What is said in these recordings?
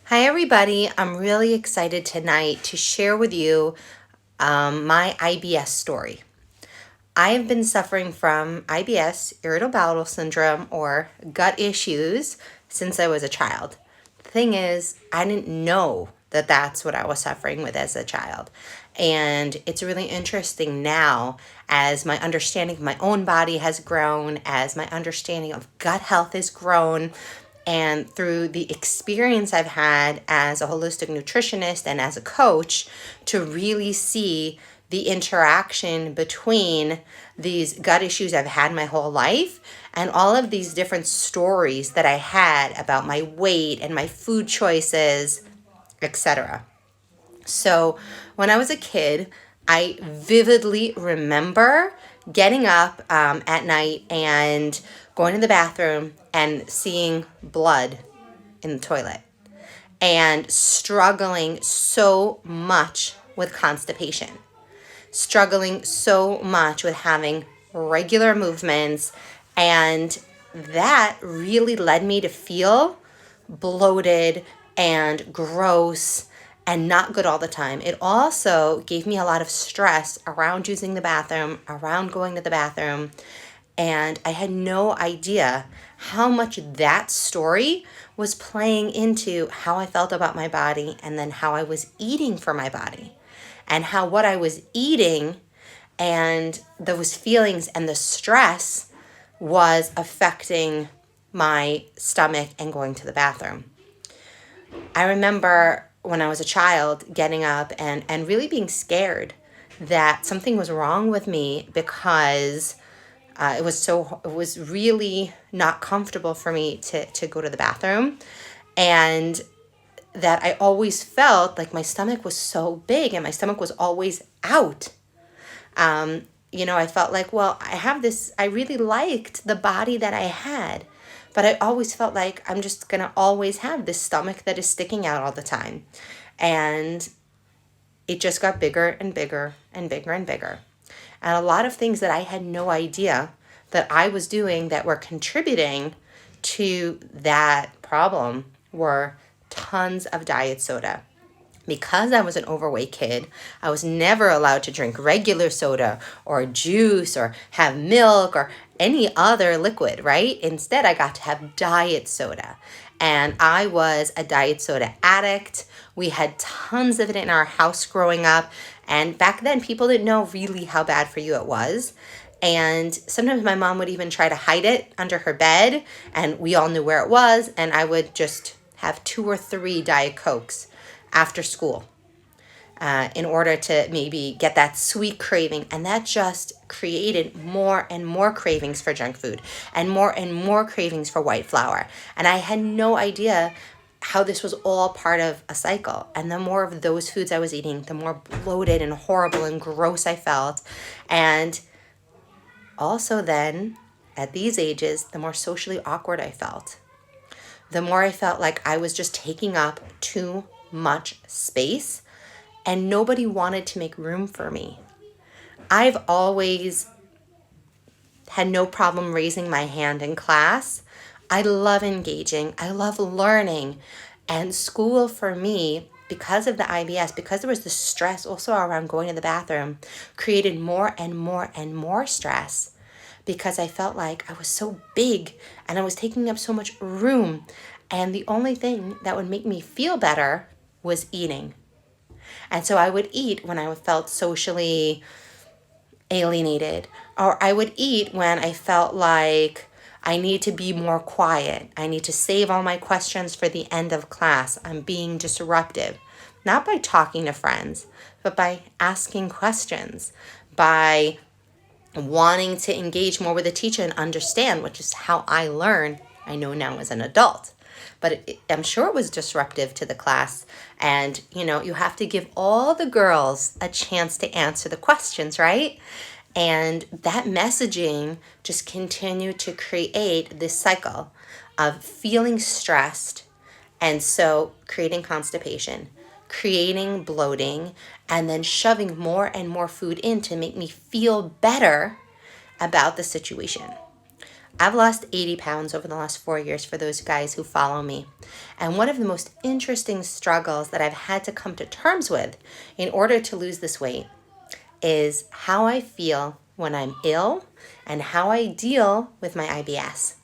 Hi, everybody. I'm really excited tonight to share with you my IBS story. I have been suffering from IBS, irritable bowel syndrome, or gut issues since I was a child. The thing is, I didn't know that that's what I was suffering with as a child. And it's really interesting now as my understanding of my own body has grown, as my understanding of gut health has grown, and through the experience I've had as a holistic nutritionist and as a coach to really see the interaction between these gut issues I've had my whole life and all of these different stories that I had about my weight and my food choices, etc. So when I was a kid, I vividly remember getting up at night and going to the bathroom and seeing blood in the toilet and struggling so much with constipation, struggling so much with having regular movements. And that really led me to feel bloated and gross and not good all the time. It also gave me a lot of stress around using the bathroom, around going to the bathroom. And I had no idea how much that story was playing into how I felt about my body and then how I was eating for my body and how what I was eating and those feelings and the stress was affecting my stomach and going to the bathroom. I remember when I was a child getting up and really being scared that something was wrong with me because it was really not comfortable for me to go to the bathroom. And that I always felt like my stomach was so big and my stomach was always out. I felt like, well, I really liked the body that I had, but I always felt like I'm just going to always have this stomach that is sticking out all the time. And it just got bigger and bigger and bigger and bigger. And a lot of things that I had no idea that I was doing that were contributing to that problem were tons of diet soda. Because I was an overweight kid, I was never allowed to drink regular soda or juice or have milk or any other liquid, right? Instead, I got to have diet soda. And I was a diet soda addict. We had tons of it in our house growing up. And back then, people didn't know really how bad for you it was. And sometimes my mom would even try to hide it under her bed, and we all knew where it was. And I would just have 2 or 3 Diet Cokes after school in order to maybe get that sweet craving. And that just created more and more cravings for junk food and more cravings for white flour. And I had no idea how this was all part of a cycle. And the more of those foods I was eating, the more bloated and horrible and gross I felt. And also then, at these ages, the more socially awkward I felt. The more I felt like I was just taking up too much space and nobody wanted to make room for me. I've always had no problem raising my hand in class. I love engaging. I love learning. And school for me, because of the IBS, because there was the stress also around going to the bathroom, created more and more and more stress because I felt like I was so big and I was taking up so much room. And the only thing that would make me feel better was eating. And so I would eat when I felt socially alienated, or I would eat when I felt like I need to be more quiet. I need to save all my questions for the end of class. I'm being disruptive, not by talking to friends, but by asking questions, by wanting to engage more with the teacher and understand, which is how I learn, I know now as an adult. But I'm sure it was disruptive to the class. And, you have to give all the girls a chance to answer the questions, right? And that messaging just continued to create this cycle of feeling stressed. And so creating constipation, creating bloating, and then shoving more and more food in to make me feel better about the situation. I've lost 80 pounds over the last 4 years for those guys who follow me. And one of the most interesting struggles that I've had to come to terms with in order to lose this weight is how I feel when I'm ill and how I deal with my IBS.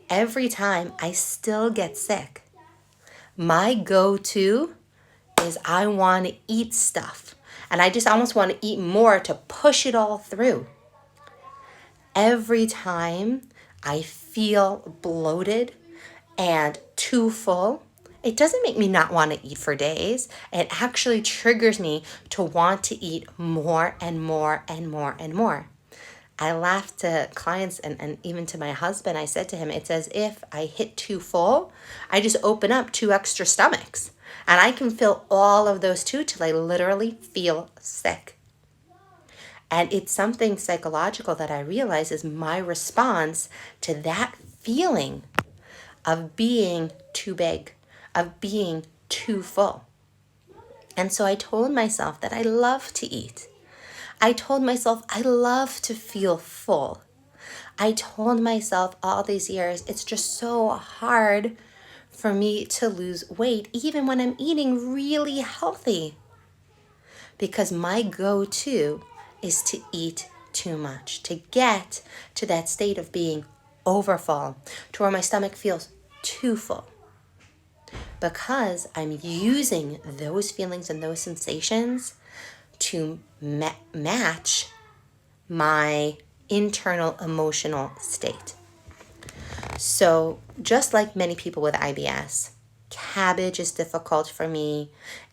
Every time I still get sick, my go-to is I want to eat stuff. And I just almost want to eat more to push it all through. Every time I feel bloated and too full, it doesn't make me not want to eat for days. It actually triggers me to want to eat more and more and more and more. I laugh to clients and even to my husband. I said to him, it's as if I hit too full. I just open up 2 extra stomachs and I can fill all of those 2 till I literally feel sick. And it's something psychological that I realize is my response to that feeling of being too big, of being too full. And so I told myself that I love to eat. I told myself I love to feel full. I told myself all these years, it's just so hard for me to lose weight, even when I'm eating really healthy. Because my go-to is to eat too much, to get to that state of being overfull, to where my stomach feels too full. Because I'm using those feelings and those sensations to match my internal emotional state. So just like many people with IBS, cabbage is difficult for me,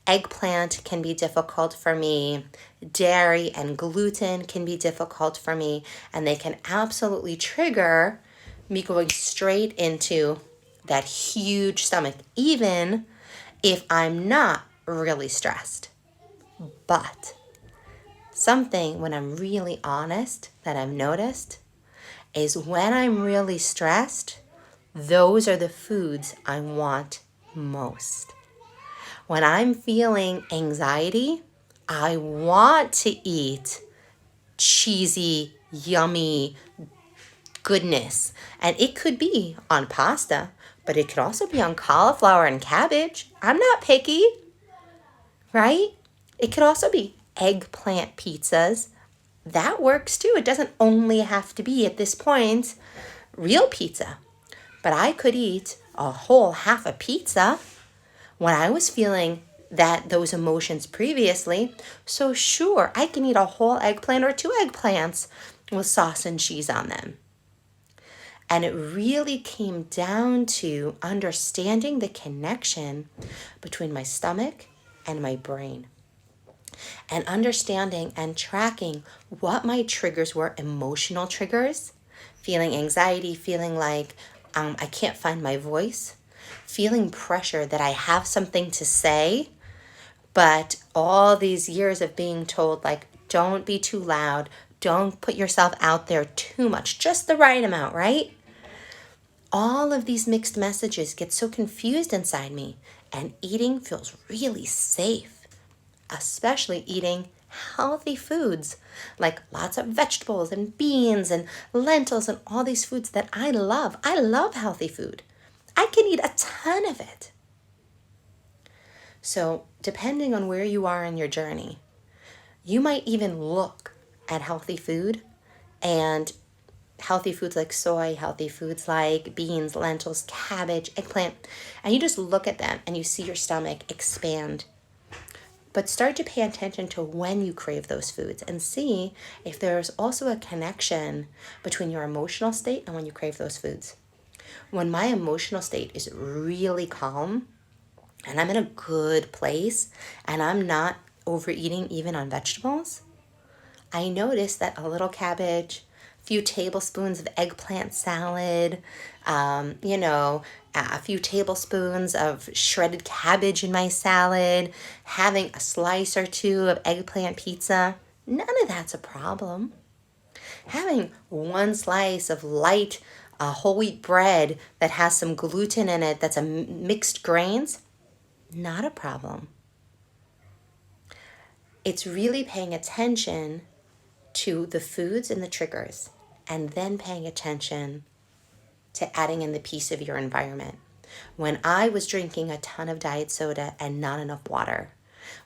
eggplant can be difficult for me, dairy and gluten can be difficult for me, and they can absolutely trigger me going straight into that huge stomach, even if I'm not really stressed. But something, when I'm really honest, that I've noticed is when I'm really stressed, those are the foods I want most. When I'm feeling anxiety, I want to eat cheesy, yummy goodness. And it could be on pasta, but it could also be on cauliflower and cabbage. I'm not picky, right? It could also be eggplant pizzas. That works too. It doesn't only have to be, at this point, real pizza. But I could eat a whole half a pizza when I was feeling those emotions previously. So sure, I can eat a whole eggplant or 2 eggplants with sauce and cheese on them. And it really came down to understanding the connection between my stomach and my brain. And understanding and tracking what my triggers were, emotional triggers, feeling anxiety, feeling like I can't find my voice, feeling pressure that I have something to say, but all these years of being told, like, don't be too loud, don't put yourself out there too much, just the right amount, right? All of these mixed messages get so confused inside me, and eating feels really safe, especially eating healthy foods like lots of vegetables and beans and lentils and all these foods that I love. I love healthy food. I can eat a ton of it. So depending on where you are in your journey, you might even look at healthy food and healthy foods like soy, healthy foods like beans, lentils, cabbage, eggplant, and you just look at them and you see your stomach expand. But start to pay attention to when you crave those foods and see if there's also a connection between your emotional state and when you crave those foods. When my emotional state is really calm and I'm in a good place and I'm not overeating even on vegetables, I notice that a little cabbage, a few tablespoons of eggplant salad, a few tablespoons of shredded cabbage in my salad, having a slice or 2 of eggplant pizza, none of that's a problem. Having 1 slice of light whole wheat bread that has some gluten in it, that's a mixed grains, not a problem. It's really paying attention to the foods and the triggers and then paying attention to adding in the piece of your environment. When I was drinking a ton of diet soda and not enough water,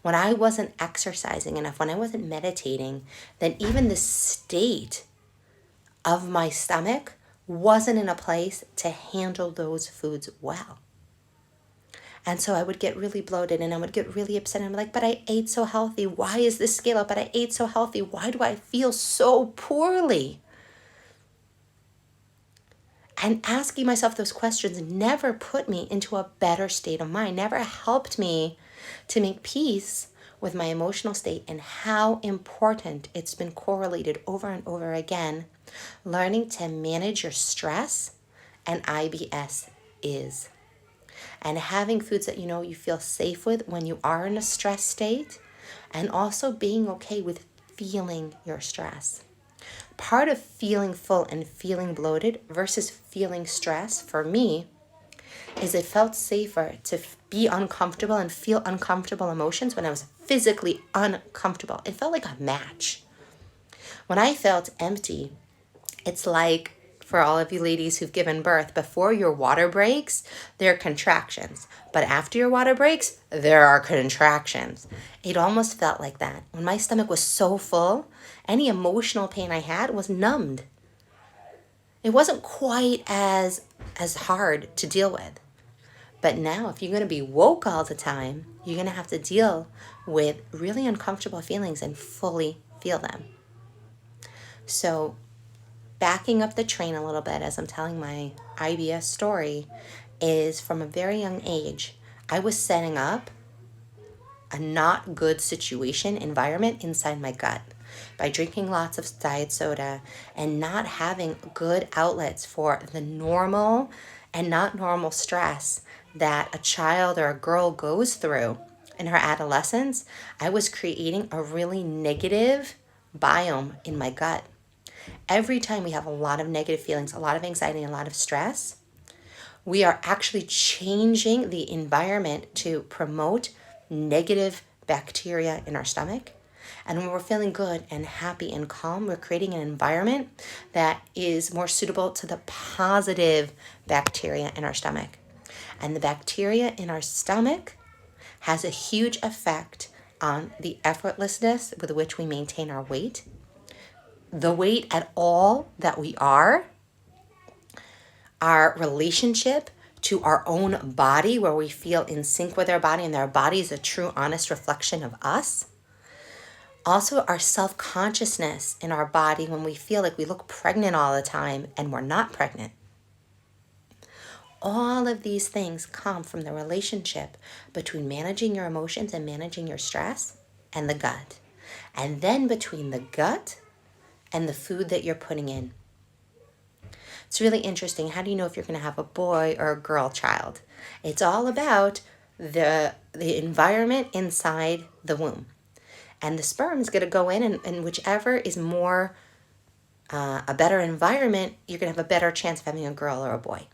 when I wasn't exercising enough, when I wasn't meditating, then even the state of my stomach wasn't in a place to handle those foods well. And so I would get really bloated and I would get really upset. I'm like, but I ate so healthy. Why is this scale up? But I ate so healthy. Why do I feel so poorly? And asking myself those questions never put me into a better state of mind, never helped me to make peace with my emotional state and how important it's been correlated over and over again. Learning to manage your stress and IBS is. And having foods that you feel safe with when you are in a stress state, and also being okay with feeling your stress. Part of feeling full and feeling bloated versus feeling stress for me is it felt safer to be uncomfortable and feel uncomfortable emotions when I was physically uncomfortable. It felt like a match. When I felt empty, it's like for all of you ladies who've given birth, before your water breaks, there are contractions. But after your water breaks, there are contractions. It almost felt like that. When my stomach was so full, any emotional pain I had was numbed. It wasn't quite as hard to deal with. But now, if you're going to be woke all the time, you're going to have to deal with really uncomfortable feelings and fully feel them. So, backing up the train a little bit as I'm telling my IBS story is from a very young age, I was setting up a not good situation, environment inside my gut by drinking lots of diet soda and not having good outlets for the normal and not normal stress that a child or a girl goes through in her adolescence. I was creating a really negative biome in my gut. Every time we have a lot of negative feelings, a lot of anxiety, and a lot of stress, we are actually changing the environment to promote negative bacteria in our stomach. And when we're feeling good and happy and calm, we're creating an environment that is more suitable to the positive bacteria in our stomach. And the bacteria in our stomach has a huge effect on the effortlessness with which we maintain our weight, the weight at all that we are, our relationship to our own body, where we feel in sync with our body and our body is a true, honest reflection of us. Also, our self-consciousness in our body when we feel like we look pregnant all the time and we're not pregnant. All of these things come from the relationship between managing your emotions and managing your stress and the gut. And then between the gut and the food that you're putting in. It's really interesting. How do you know if you're going to have a boy or a girl child? It's all about the environment inside the womb. And the sperm is going to go in, and whichever is more a better environment, you're going to have a better chance of having a girl or a boy.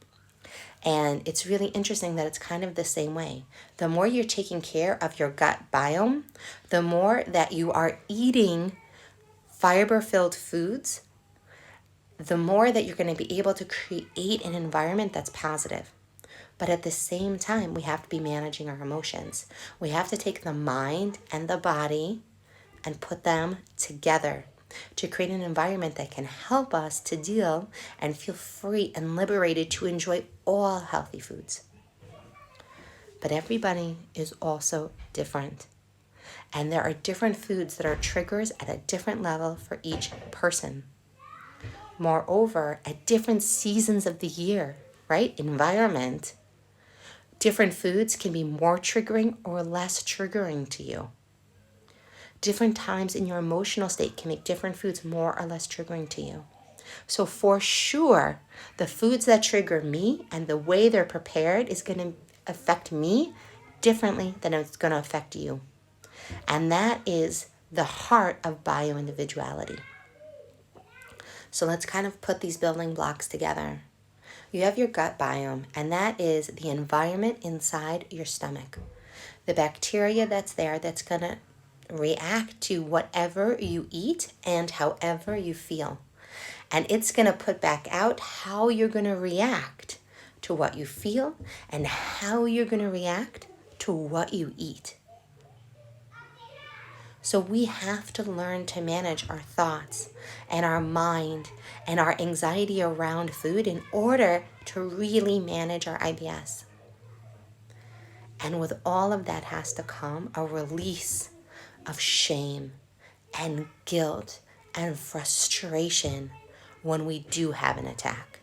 And it's really interesting that it's kind of the same way. The more you're taking care of your gut biome, the more that you are eating fiber-filled foods, the more that you're going to be able to create an environment that's positive. But at the same time, we have to be managing our emotions. We have to take the mind and the body and put them together to create an environment that can help us to deal and feel free and liberated to enjoy all healthy foods. But everybody is also different. And there are different foods that are triggers at a different level for each person. Moreover, at different seasons of the year, right? Environment, different foods can be more triggering or less triggering to you. Different times in your emotional state can make different foods more or less triggering to you. So for sure, the foods that trigger me and the way they're prepared is going to affect me differently than it's going to affect you. And that is the heart of bioindividuality. So let's kind of put these building blocks together. You have your gut biome, and that is the environment inside your stomach. The bacteria that's there that's going to react to whatever you eat and however you feel. And it's going to put back out how you're going to react to what you feel and how you're going to react to what you eat. So we have to learn to manage our thoughts and our mind and our anxiety around food in order to really manage our IBS. And with all of that has to come a release of shame and guilt and frustration when we do have an attack.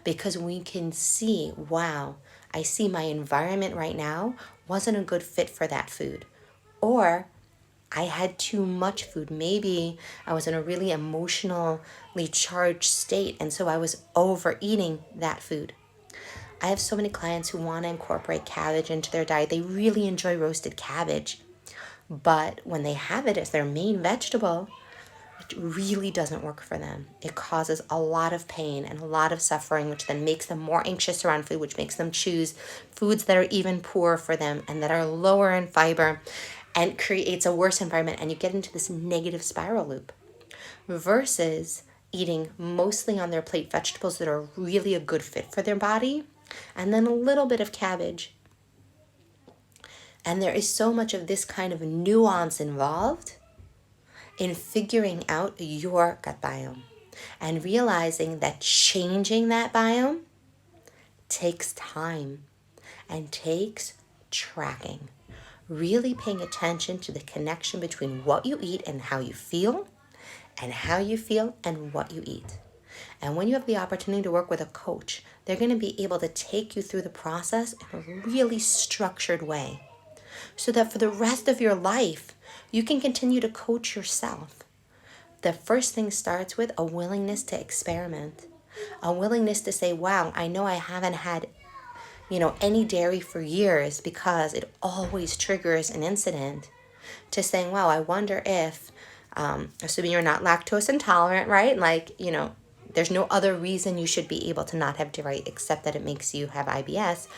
Because we can see, wow, I see my environment right now wasn't a good fit for that food. Or I had too much food. Maybe I was in a really emotionally charged state, and so I was overeating that food. I have so many clients who want to incorporate cabbage into their diet. They really enjoy roasted cabbage. But when they have it as their main vegetable, it really doesn't work for them. It causes a lot of pain and a lot of suffering, which then makes them more anxious around food, which makes them choose foods that are even poorer for them and that are lower in fiber, and creates a worse environment. And you get into this negative spiral loop versus eating mostly on their plate vegetables that are really a good fit for their body, and then a little bit of cabbage. And there is so much of this kind of nuance involved in figuring out your gut biome and realizing that changing that biome takes time and takes tracking. Really paying attention to the connection between what you eat and how you feel, and how you feel and what you eat. And when you have the opportunity to work with a coach, they're going to be able to take you through the process in a really structured way, so that for the rest of your life, you can continue to coach yourself. The first thing starts with a willingness to experiment, a willingness to say, wow, I know I haven't had, any dairy for years because it always triggers an incident, to saying, wow, I wonder if, assuming you're not lactose intolerant, right? There's no other reason you should be able to not have dairy except that it makes you have IBS,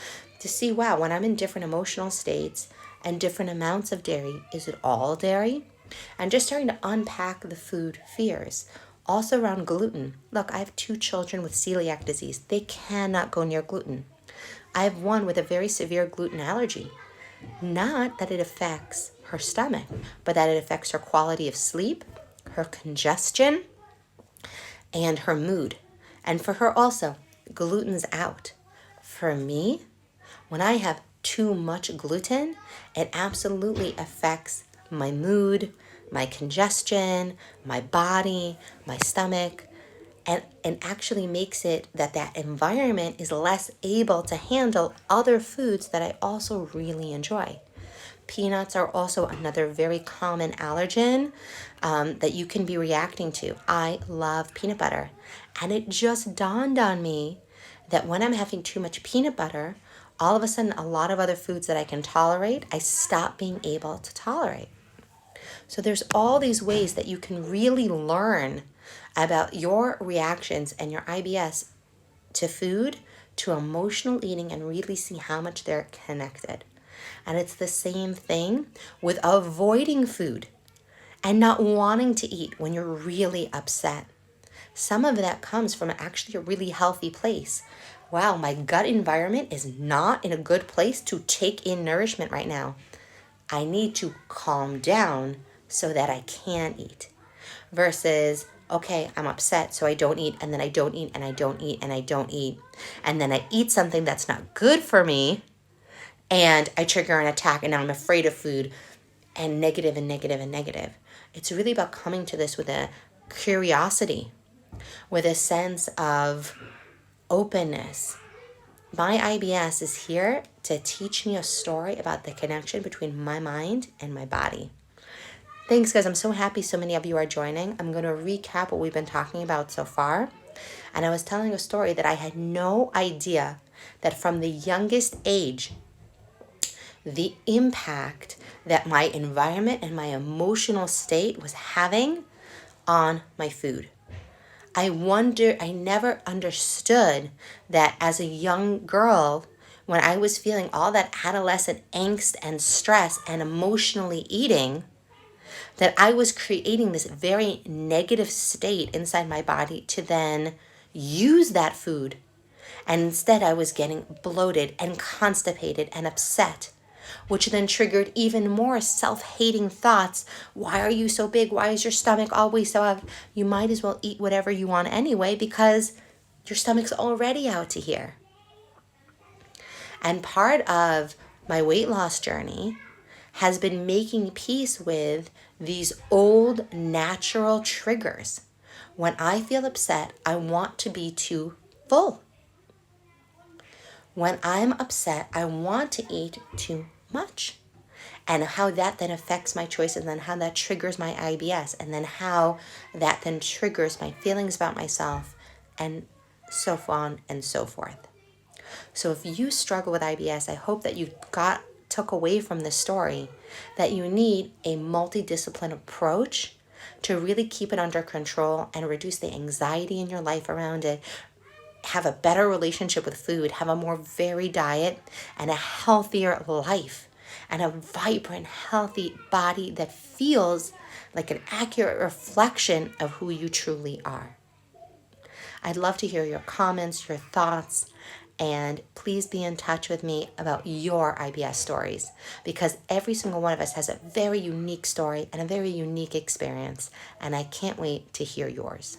to see, wow, when I'm in different emotional states and different amounts of dairy, is it all dairy? And just starting to unpack the food fears. Also around gluten. Look, I have 2 children with celiac disease. They cannot go near gluten. I have one with a very severe gluten allergy. Not that it affects her stomach, but that it affects her quality of sleep, her congestion, and her mood. And for her also, gluten's out. For me, when I have too much gluten, it absolutely affects my mood, my congestion, my body, my stomach, and actually makes it that environment is less able to handle other foods that I also really enjoy. Peanuts are also another very common allergen that you can be reacting to. I love peanut butter. And it just dawned on me that when I'm having too much peanut butter, all of a sudden a lot of other foods that I can tolerate, I stop being able to tolerate. So there's all these ways that you can really learn about your reactions and your IBS to food, to emotional eating, and really see how much they're connected. And it's the same thing with avoiding food and not wanting to eat when you're really upset. Some of that comes from actually a really healthy place. Wow, my gut environment is not in a good place to take in nourishment right now. I need to calm down so that I can eat. Versus, okay, I'm upset, so I don't eat, and then I don't eat, and I don't eat, and I don't eat. And then I eat something that's not good for me, and I trigger an attack, and now I'm afraid of food, and negative and negative and negative. It's really about coming to this with a curiosity, with a sense of openness. My IBS is here to teach me a story about the connection between my mind and my body. Thanks, guys. I'm so happy so many of you are joining. I'm going to recap what we've been talking about so far. And I was telling a story that I had no idea that from the youngest age, the impact that my environment and my emotional state was having on my food. I never understood that as a young girl, when I was feeling all that adolescent angst and stress and emotionally eating, that I was creating this very negative state inside my body to then use that food. And instead, I was getting bloated and constipated and upset, which then triggered even more self-hating thoughts. Why are you so big? Why is your stomach always so up? You might as well eat whatever you want anyway because your stomach's already out to here. And part of my weight loss journey has been making peace with these old natural triggers. When I feel upset, I want to be too full. When I'm upset, I want to eat too much. And how that then affects my choices, and then how that triggers my IBS, and then how that then triggers my feelings about myself, and so on and so forth. So if you struggle with IBS, I hope that you took away from this story that you need a multidisciplinary approach to really keep it under control and reduce the anxiety in your life around it. Have a better relationship with food, have a more varied diet, and a healthier life, and a vibrant, healthy body that feels like an accurate reflection of who you truly are. I'd love to hear your comments, your thoughts, and please be in touch with me about your IBS stories, because every single one of us has a very unique story and a very unique experience, and I can't wait to hear yours.